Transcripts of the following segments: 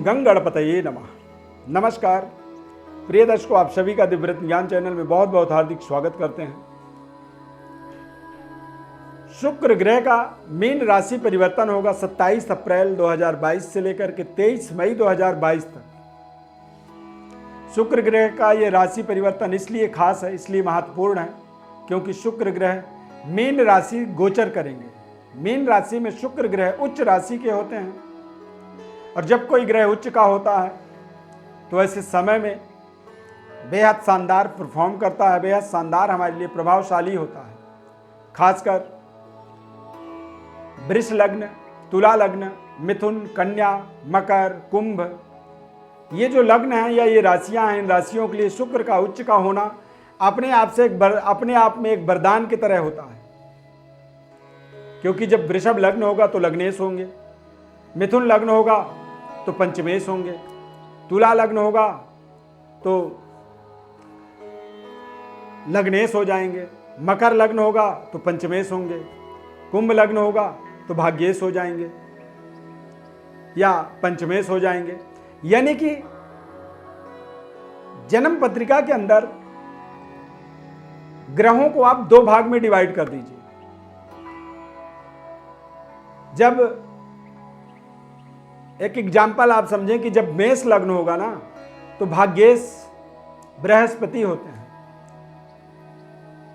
गंगणपतये नमः। नमस्कार प्रिय दर्शकों, आप सभी का दिव्यव्रत ज्ञान चैनल में बहुत बहुत हार्दिक स्वागत करते हैं। शुक्र ग्रह का मीन राशि परिवर्तन होगा 27 अप्रैल 2022 से लेकर के 23 मई 2022 तक। शुक्र ग्रह का ये राशि परिवर्तन इसलिए खास है, इसलिए महत्वपूर्ण है क्योंकि शुक्र ग्रह मीन राशि गोचर करेंगे। मीन राशि में शुक्र ग्रह उच्च राशि के होते हैं और जब कोई ग्रह उच्च का होता है तो ऐसे समय में बेहद शानदार परफॉर्म करता है, बेहद शानदार हमारे लिए प्रभावशाली होता है। खासकर वृष लग्न, तुला लग्न, मिथुन, कन्या, मकर, कुंभ, ये जो लग्न हैं या ये राशियां हैं, इन राशियों के लिए शुक्र का उच्च का होना अपने आप में एक वरदान की तरह होता है। क्योंकि जब वृषभ लग्न होगा तो लग्नेश होंगे, मिथुन लग्न होगा तो पंचमेश होंगे, तुला लग्न होगा तो लग्नेश हो जाएंगे, मकर लग्न होगा तो पंचमेश होंगे, कुंभ लग्न होगा तो भाग्येश हो जाएंगे या पंचमेश हो जाएंगे। यानी कि जन्म पत्रिका के अंदर ग्रहों को आप दो भाग में डिवाइड कर दीजिए। जब एक एग्जाम्पल आप समझें कि जब मेष लग्न होगा ना तो भाग्येश बृहस्पति होते हैं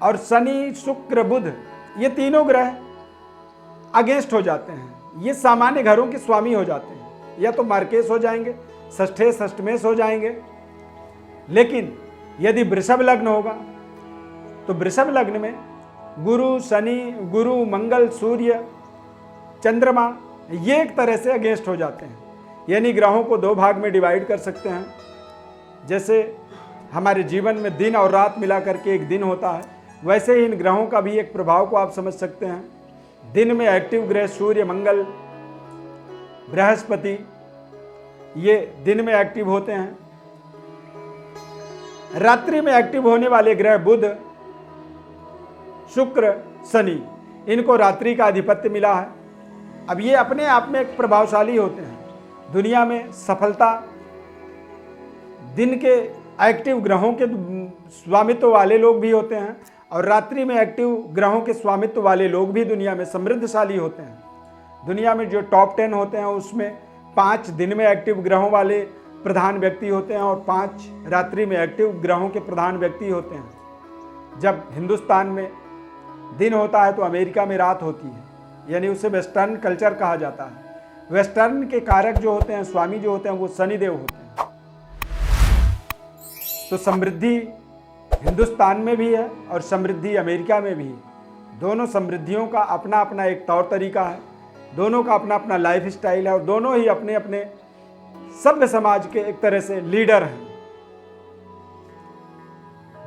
और शनि, शुक्र, बुध, ये तीनों ग्रह अगेंस्ट हो जाते हैं। ये सामान्य घरों के स्वामी हो जाते हैं, या तो मार्केश हो जाएंगे, षष्ठे षष्टमेश हो जाएंगे। लेकिन यदि वृषभ लग्न होगा तो वृषभ लग्न में गुरु, शनि, गुरु, मंगल, सूर्य, चंद्रमा, ये एक तरह से अगेंस्ट हो जाते हैं। यानी ग्रहों को दो भाग में डिवाइड कर सकते हैं। जैसे हमारे जीवन में दिन और रात मिला करके एक दिन होता है, वैसे ही इन ग्रहों का भी एक प्रभाव को आप समझ सकते हैं। दिन में एक्टिव ग्रह सूर्य, मंगल, बृहस्पति, ये दिन में एक्टिव होते हैं। रात्रि में एक्टिव होने वाले ग्रह बुध, शुक्र, शनि, इनको रात्रि का आधिपत्य मिला है। अब ये अपने आप में एक प्रभावशाली होते हैं। दुनिया में सफलता दिन के एक्टिव ग्रहों के स्वामित्व वाले लोग भी होते हैं और रात्रि में एक्टिव ग्रहों के स्वामित्व वाले लोग भी दुनिया में समृद्धशाली होते हैं। दुनिया में जो टॉप 10 होते हैं उसमें 5 दिन में एक्टिव ग्रहों वाले प्रधान व्यक्ति होते हैं और 5 रात्रि में एक्टिव ग्रहों के प्रधान व्यक्ति होते हैं। जब हिंदुस्तान में दिन होता है तो अमेरिका में रात होती है, यानी उसे वेस्टर्न कल्चर कहा जाता है। वेस्टर्न के कारक जो होते हैं, स्वामी जो होते हैं, वो शनिदेव होते हैं। तो समृद्धि हिंदुस्तान में भी है और समृद्धि अमेरिका में भी है। दोनों समृद्धियों का अपना अपना एक तौर तरीका है, दोनों का अपना अपना लाइफ स्टाइल है और दोनों ही अपने अपने सभ्य समाज के एक तरह से लीडर हैं।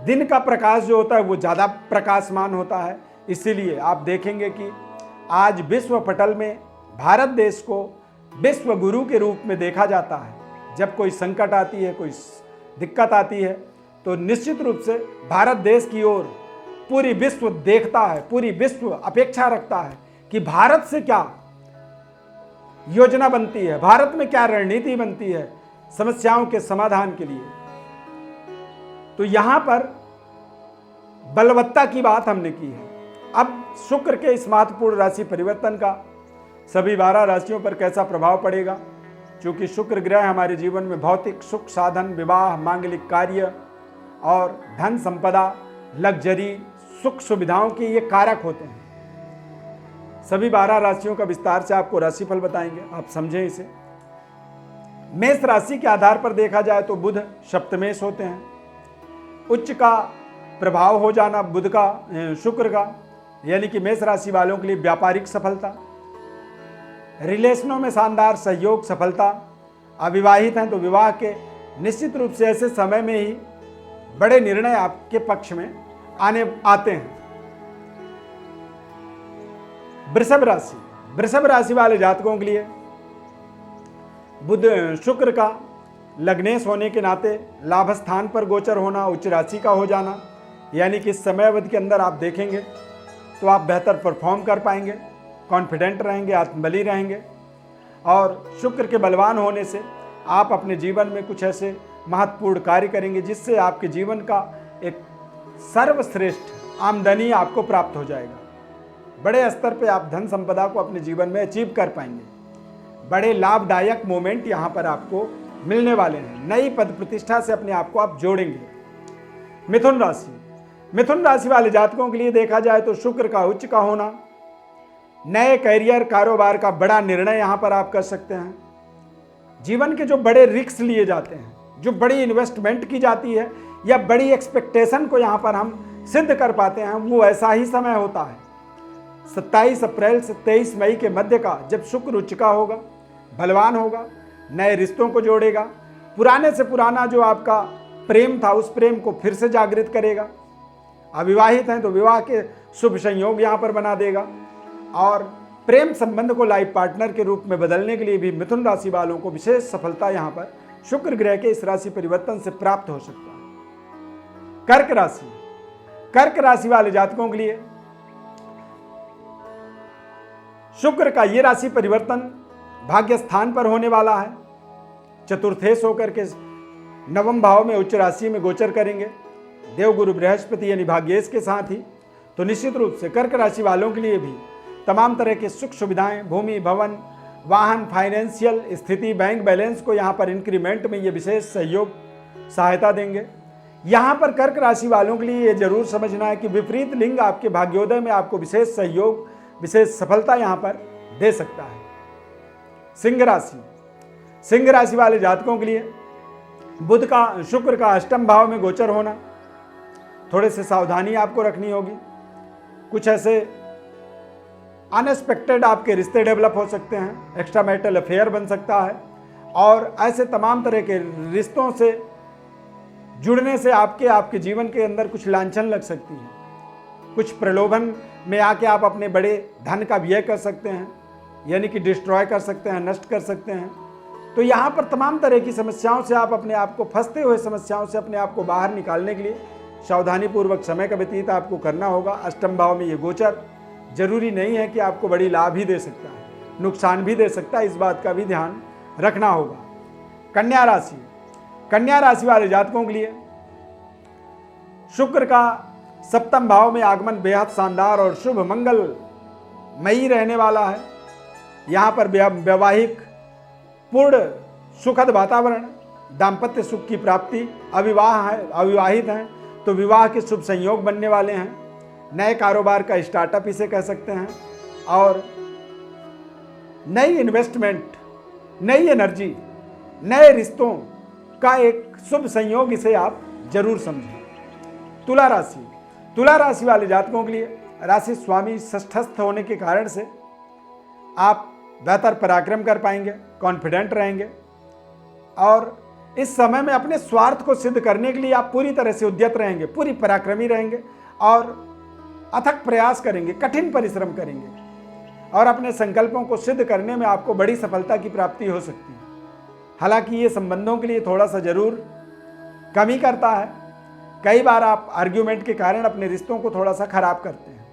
दिन का प्रकाश जो होता है वो ज़्यादा प्रकाशमान होता है, इसीलिए आप देखेंगे कि आज विश्व पटल में भारत देश को विश्व गुरु के रूप में देखा जाता है। जब कोई संकट आती है, कोई दिक्कत आती है तो निश्चित रूप से भारत देश की ओर पूरी विश्व देखता है, पूरी विश्व अपेक्षा रखता है कि भारत से क्या योजना बनती है, भारत में क्या रणनीति बनती है समस्याओं के समाधान के लिए। तो यहां पर बलवत्ता की बात हमने की है। अब शुक्र के इस महत्वपूर्ण राशि परिवर्तन का सभी 12 राशियों पर कैसा प्रभाव पड़ेगा, क्योंकि शुक्र ग्रह हमारे जीवन में भौतिक सुख, साधन, विवाह, मांगलिक कार्य और धन संपदा, लग्जरी, सुख सुविधाओं के ये कारक होते हैं। सभी 12 राशियों का विस्तार से आपको राशिफल बताएंगे, आप समझें इसे। मेष राशि के आधार पर देखा जाए तो बुध सप्तमेश होते हैं। उच्च का प्रभाव हो जाना बुध का, शुक्र का, यानी कि मेष राशि वालों के लिए व्यापारिक सफलता, रिलेशनों में शानदार सहयोग, सफलता। अविवाहित हैं तो विवाह के निश्चित रूप से ऐसे समय में ही बड़े निर्णय आपके पक्ष में आते हैं। वृषभ राशि वाले जातकों के लिए बुध, शुक्र का लग्नेश होने के नाते लाभ स्थान पर गोचर होना, उच्च राशि का हो जाना, यानी कि इस समय अवधि के अंदर आप देखेंगे तो आप बेहतर परफॉर्म कर पाएंगे, कॉन्फिडेंट रहेंगे, आत्मबली रहेंगे। और शुक्र के बलवान होने से आप अपने जीवन में कुछ ऐसे महत्वपूर्ण कार्य करेंगे जिससे आपके जीवन का एक सर्वश्रेष्ठ आमदनी आपको प्राप्त हो जाएगा। बड़े स्तर पे आप धन संपदा को अपने जीवन में अचीव कर पाएंगे। बड़े लाभदायक मोमेंट यहाँ पर आपको मिलने वाले हैं। नई पद प्रतिष्ठा से अपने आप को आप जोड़ेंगे। मिथुन राशि, मिथुन राशि वाले जातकों के लिए देखा जाए तो शुक्र का उच्च का होना, नए करियर कारोबार का बड़ा निर्णय यहाँ पर आप कर सकते हैं। जीवन के जो बड़े रिस्क लिए जाते हैं, जो बड़ी इन्वेस्टमेंट की जाती है या बड़ी एक्सपेक्टेशन को यहाँ पर हम सिद्ध कर पाते हैं, वो ऐसा ही समय होता है। 27 अप्रैल से 23 मई के मध्य का जब शुक्र उच्च का होगा, बलवान होगा, नए रिश्तों को जोड़ेगा, पुराने से पुराना जो आपका प्रेम था उस प्रेम को फिर से जागृत करेगा। अविवाहित हैं तो विवाह के शुभ संयोग यहाँ पर बना देगा और प्रेम संबंध को लाइफ पार्टनर के रूप में बदलने के लिए भी मिथुन राशि वालों को विशेष सफलता यहाँ पर शुक्र ग्रह के इस राशि परिवर्तन से प्राप्त हो सकता है। कर्क राशि, कर्क राशि वाले जातकों के लिए शुक्र का ये राशि परिवर्तन भाग्य स्थान पर होने वाला है। चतुर्थेश होकर के नवम भाव में उच्च राशि में गोचर करेंगे देवगुरु बृहस्पति यानी भाग्येश के साथ ही। तो निश्चित रूप से कर्क राशि वालों के लिए भी तमाम तरह की सुख सुविधाएं, भूमि, भवन, वाहन, फाइनेंशियल स्थिति, बैंक बैलेंस को यहाँ पर इंक्रीमेंट में ये विशेष सहयोग सहायता देंगे। यहाँ पर कर्क राशि वालों के लिए ये जरूर समझना है कि विपरीत लिंग आपके भाग्योदय में आपको विशेष सहयोग, विशेष सफलता यहाँ पर दे सकता है। सिंह राशि, सिंह राशि वाले जातकों के लिए बुध का, शुक्र का अष्टम भाव में गोचर होना, थोड़े से सावधानी आपको रखनी होगी। कुछ ऐसे अनएक्सपेक्टेड आपके रिश्ते डेवलप हो सकते हैं, एक्स्ट्रा मैरिटल अफेयर बन सकता है और ऐसे तमाम तरह के रिश्तों से जुड़ने से आपके जीवन के अंदर कुछ लांछन लग सकती है। कुछ प्रलोभन में आके आप अपने बड़े धन का व्यय कर सकते हैं, यानी कि डिस्ट्रॉय कर सकते हैं, नष्ट कर सकते हैं। तो यहाँ पर तमाम तरह की समस्याओं से आप अपने आप को, फंसते हुए समस्याओं से अपने आप को बाहर निकालने के लिए सावधानी पूर्वक समय का व्यतीत आपको करना होगा। अष्टम भाव में ये गोचर जरूरी नहीं है कि आपको बड़ी लाभ ही दे सकता है, नुकसान भी दे सकता है, इस बात का भी ध्यान रखना होगा। कन्या राशि, कन्या राशि वाले जातकों के लिए शुक्र का सप्तम भाव में आगमन बेहद शानदार और शुभ मंगलमयी रहने वाला है। यहाँ पर वैवाहिक पूर्ण सुखद वातावरण, दाम्पत्य सुख की प्राप्ति, अविवाहित हैं तो विवाह के शुभ संयोग बनने वाले हैं। नए कारोबार का स्टार्टअप इसे कह सकते हैं और नई इन्वेस्टमेंट, नई एनर्जी, नए रिश्तों का एक शुभ संयोग इसे आप जरूर समझें। तुला राशि, तुला राशि वाले जातकों के लिए राशि स्वामी षष्ठस्थ होने के कारण से आप बेहतर पराक्रम कर पाएंगे, कॉन्फिडेंट रहेंगे और इस समय में अपने स्वार्थ को सिद्ध करने के लिए आप पूरी तरह से उद्यत रहेंगे, पूरी पराक्रमी रहेंगे और अथक प्रयास करेंगे, कठिन परिश्रम करेंगे और अपने संकल्पों को सिद्ध करने में आपको बड़ी सफलता की प्राप्ति हो सकती है। हालांकि ये संबंधों के लिए थोड़ा सा जरूर कमी करता है। कई बार आप आर्ग्यूमेंट के कारण अपने रिश्तों को थोड़ा सा खराब करते हैं,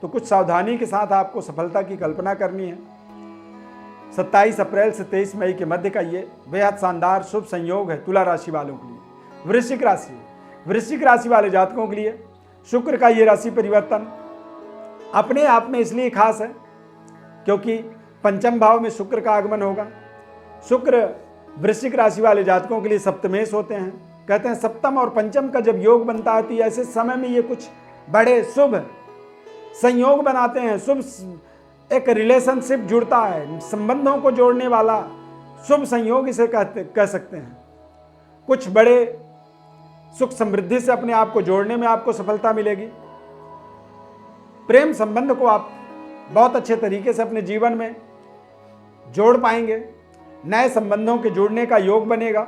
तो कुछ सावधानी के साथ आपको सफलता की कल्पना करनी है। 27 अप्रैल से 23 मई के मध्य का ये बेहद शानदार शुभ संयोग है तुला राशि वालों के लिए। वृश्चिक राशि, वृश्चिक राशि वाले जातकों के लिए शुक्र का ये राशि परिवर्तन अपने आप में इसलिए खास है क्योंकि पंचम भाव में शुक्र का आगमन होगा। शुक्र वृश्चिक राशि वाले जातकों के लिए सप्तमेश होते हैं। कहते हैं सप्तम और पंचम का जब योग बनता है तो ऐसे समय में ये कुछ बड़े शुभ संयोग बनाते हैं, शुभ एक रिलेशनशिप जुड़ता है, संबंधों को जोड़ने वाला शुभ संयोग इसे कह सकते हैं। कुछ बड़े सुख समृद्धि से अपने आप को जोड़ने में आपको सफलता मिलेगी। प्रेम संबंध को आप बहुत अच्छे तरीके से अपने जीवन में जोड़ पाएंगे। नए संबंधों के जुड़ने का योग बनेगा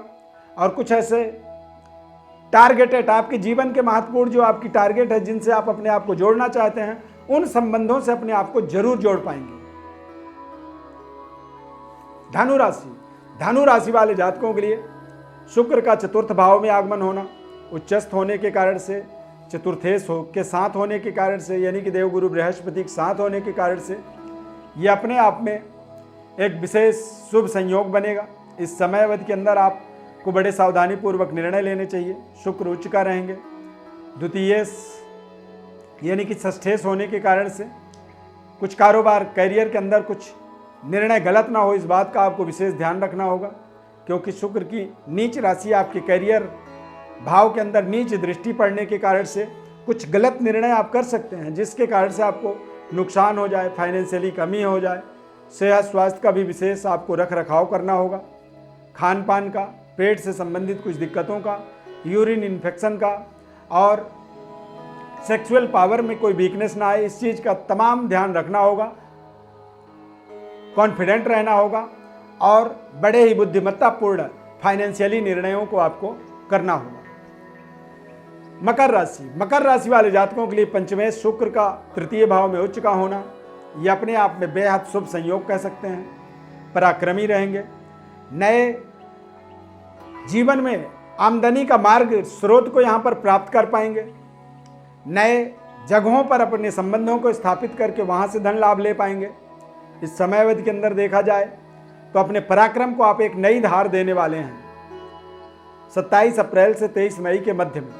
और कुछ ऐसे टारगेटेड आपके जीवन के महत्वपूर्ण जो आपकी टारगेट है, जिनसे आप अपने आप को जोड़ना चाहते हैं, उन संबंधों से अपने आप को जरूर जोड़ पाएंगे। धनु राशि, धनु राशि वाले जातकों के लिए शुक्र का चतुर्थ भाव में आगमन होना, उच्चस्थ होने के कारण से, चतुर्थेश के साथ होने के कारण से, यानी कि देवगुरु बृहस्पति के साथ होने के कारण से ये अपने आप में एक विशेष शुभ संयोग बनेगा। इस समय अवधि के अंदर आपको बड़े सावधानी पूर्वक निर्णय लेने चाहिए। शुक्र उच्च का रहेंगे। द्वितीयेश यानी कि षष्ठेश होने के कारण से कुछ कारोबार करियर के अंदर कुछ निर्णय गलत ना हो, इस बात का आपको विशेष ध्यान रखना होगा, क्योंकि शुक्र की नीच राशि आपके करियर भाव के अंदर नीच दृष्टि पड़ने के कारण से कुछ गलत निर्णय आप कर सकते हैं, जिसके कारण से आपको नुकसान हो जाए, फाइनेंशियली कमी हो जाए। सेहत स्वास्थ्य का भी विशेष आपको रख रखाव करना होगा। खान पान का, पेट से संबंधित कुछ दिक्कतों का, यूरिन इन्फेक्शन का और सेक्सुअल पावर में कोई वीकनेस ना आए, इस चीज़ का तमाम ध्यान रखना होगा। कॉन्फिडेंट रहना होगा और बड़े ही बुद्धिमत्तापूर्ण फाइनेंशियली निर्णयों को आपको करना होगा। मकर राशि वाले जातकों के लिए पंचमेश शुक्र का तृतीय भाव में उच्च का होना, यह अपने आप में बेहद शुभ संयोग कह सकते हैं। पराक्रमी रहेंगे। नए जीवन में आमदनी का मार्ग स्रोत को यहाँ पर प्राप्त कर पाएंगे। नए जगहों पर अपने संबंधों को स्थापित करके वहाँ से धन लाभ ले पाएंगे। इस समय अवधि के अंदर देखा जाए तो अपने पराक्रम को आप एक नई धार देने वाले हैं। 27 अप्रैल से 23 मई के मध्य में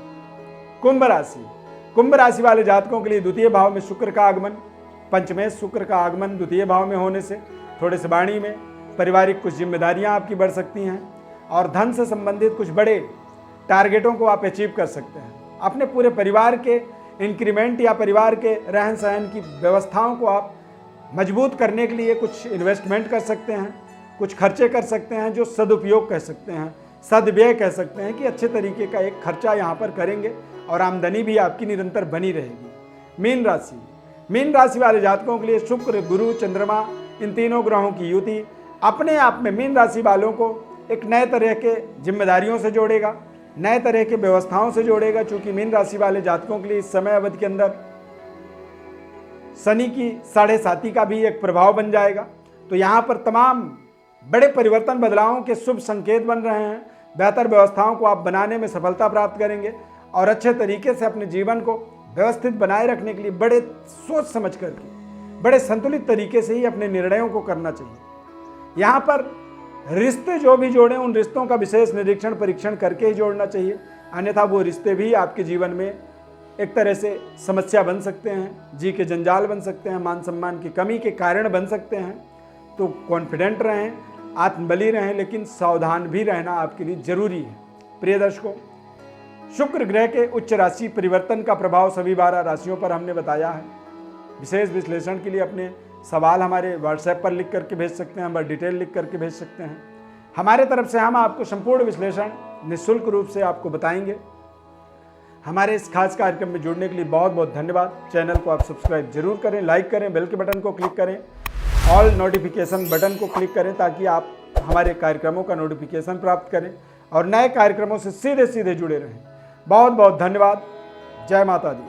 कुंभ राशि वाले जातकों के लिए द्वितीय भाव में शुक्र का आगमन, पंचमेश शुक्र का आगमन द्वितीय भाव में होने से थोड़े से वाणी में पारिवारिक कुछ जिम्मेदारियां आपकी बढ़ सकती हैं और धन से संबंधित कुछ बड़े टारगेटों को आप अचीव कर सकते हैं। अपने पूरे परिवार के इंक्रीमेंट या परिवार के रहन सहन की व्यवस्थाओं को आप मजबूत करने के लिए कुछ इन्वेस्टमेंट कर सकते हैं, कुछ खर्चे कर सकते हैं, जो सदुपयोग कह सकते हैं, सदव्यय कह सकते हैं कि अच्छे तरीके का एक खर्चा यहाँ पर करेंगे और आमदनी भी आपकी निरंतर बनी रहेगी। मीन राशि वाले जातकों के लिए शुक्र, गुरु, चंद्रमा इन तीनों ग्रहों की युति अपने आप में मीन राशि वालों को एक नए तरह के जिम्मेदारियों से जोड़ेगा, नए तरह के व्यवस्थाओं से जोड़ेगा। चूंकि मीन राशि वाले जातकों के लिए इस समय अवधि के अंदर शनि की 7.5 का भी एक प्रभाव बन जाएगा, तो यहाँ पर तमाम बड़े परिवर्तन बदलावों के शुभ संकेत बन रहे हैं। बेहतर व्यवस्थाओं को आप बनाने में सफलता प्राप्त करेंगे और अच्छे तरीके से अपने जीवन को व्यवस्थित बनाए रखने के लिए बड़े सोच समझ करके, बड़े संतुलित तरीके से ही अपने निर्णयों को करना चाहिए। यहाँ पर रिश्ते जो भी जोड़ें, उन रिश्तों का विशेष निरीक्षण परीक्षण करके ही जोड़ना चाहिए, अन्यथा वो रिश्ते भी आपके जीवन में एक तरह से समस्या बन सकते हैं, जी के जंजाल बन सकते हैं, मान सम्मान की कमी के कारण बन सकते हैं। तो कॉन्फिडेंट रहें, आत्मबली रहें, लेकिन सावधान भी रहना आपके लिए जरूरी है। प्रिय दर्शकों, शुक्र ग्रह के उच्च राशि परिवर्तन का प्रभाव सभी 12 राशियों पर हमने बताया है। विशेष विश्लेषण के लिए अपने सवाल हमारे व्हाट्सएप पर लिख करके भेज सकते हैं, हमारा डिटेल लिख करके भेज सकते हैं। हमारे तरफ से हम आपको संपूर्ण विश्लेषण निःशुल्क रूप से आपको बताएंगे। हमारे इस खास कार्यक्रम में जुड़ने के लिए बहुत बहुत धन्यवाद। चैनल को आप सब्सक्राइब जरूर करें, लाइक करें, बेल के बटन को क्लिक करें, ऑल नोटिफिकेशन बटन को क्लिक करें ताकि आप हमारे कार्यक्रमों का नोटिफिकेशन प्राप्त करें और नए कार्यक्रमों से सीधे सीधे जुड़े रहें। बहुत बहुत धन्यवाद। जय माता दी।